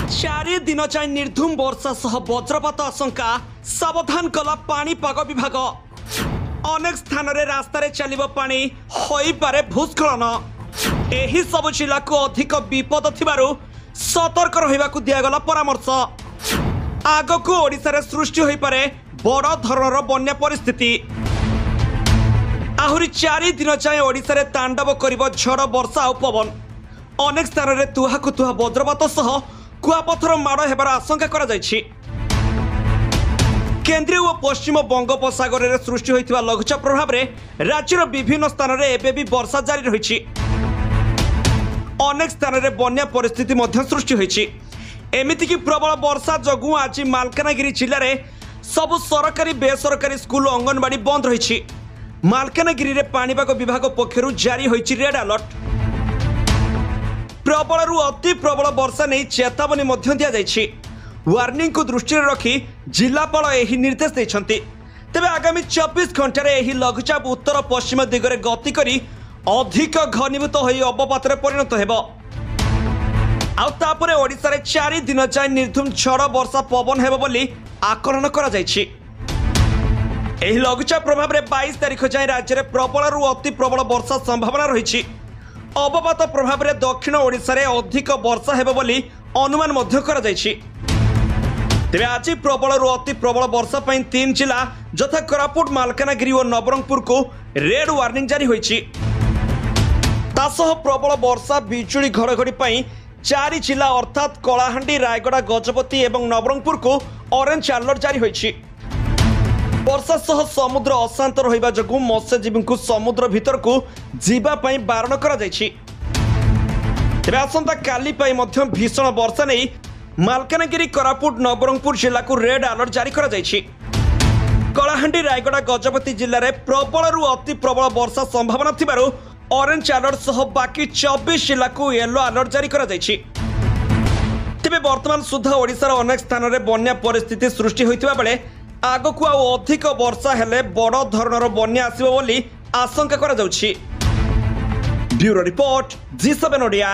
चारि दिन जाए निर्धूम वर्षा सह वज्रपात आशंका सावधान कला पाणीपाग विभाग। अनेक स्थान रे रास्तार चलिबो पानी होई पारे भूस्खलन। एही सब जिला को अधिक विपद थिबारु सतर्क रहिबाकु दियागला परामर्श। आगकु ओडिसा रे सृष्टि होई पारे बड़ धरणर बन्या परिस्थिति। आहुरी 4 दिन जाए ओडिसा रे तांडव करिबो झड़ वर्षा और पवन। अनेक स्थान रे तुहाकु तुहा वज्रपात सह कुआपथर माड़ हेबार आशंका करा जायछि। केंद्रीय और पश्चिम बंगोपसागर रे सृष्टि होइतिबा लघुचाप प्रभाव रे राज्यर विभिन्न स्थान रे एबे भी वर्षा जारी रहिछि। अनेक स्थान रे बन्या परिस्थिति मध्य सृष्टि होइछि। एमिति कि प्रबल वर्षा जगु आज मालकानगिरी जिल्ला रे सब सरकारी बेसरकारी स्कूल अंगनवाड़ी बंद रहिछि। मालकानगिरी रे पाणीपाग विभाग पक्षरु जारी होइछि रेड अलर्ट। प्रबल अति प्रबल वर्षा नहीं चेतावनी मध्य दिया जाइछि। वार्निंग को दृष्टि रखी जिलापाल एही निर्देश देइछन्ति। तेबे आगामी 24 घंटा रे एही लघुचाप उत्तर पश्चिम दिगरे गति करी अधिक घनीभूत होई अवपात रे परिणत हेबो। आउ तापरे ओडिसा रे 4 दिन जाय निर्धूम झड़ वर्षा पवन हेबो बोली आकलन करा जाइछि। एही लघुचाप प्रभाव रे 22 तारिख जाय राज्य रे प्रबल अति प्रबल वर्षा संभावना रहिछि। अवपात प्रभाव रे दक्षिण ओडिसा रे अधिक वर्षा हेबो बोली अनुमान मध्य करा जाइछि। तेबे आज प्रबल अति प्रबल वर्षा पई 3 जिला यथा कोरापुट मालकानगिरी और नवरंगपुर को रेड वार्निंग जारी होइछि। तासह प्रबल वर्षा बिजुली घड़घड़ी पई 4 जिला अर्थात कलाहांडी रायगड़ा गजपति एवं नवरंगपुर को ऑरेंज अलर्ट जारी होइछि। वर्षा सह समुद्र अशांत रहिबा जगु मत्स्यजीवी को समुद्र भीतर को जीवा पई बारण करा जाइछि। तेबे आसंता काली पई मध्य भीषण वर्षा नहीं मालकानगिरी कोरापुट नवरंगपुर जिला को रेड अलर्ट जारी करा जाइछि। कलाहांडी रायगड़ा गजपति जिल्ला रे प्रबल अति प्रबल वर्षा संभावना थिबारु ऑरेंज अलर्ट सह बाकी 24 जिला को येलो अलर्ट जारी करा जाइछि। तेबे वर्तमान सुधा ओडिसा रो अनेक स्थान रे बन्या परिस्थिति सृष्टि होइतिबा बेले आगकु अधिक वर्षा हेले बड़ धरणर बन्या आसिबो बोली आशंका करा जाउछि। Bureau report G7 Odia.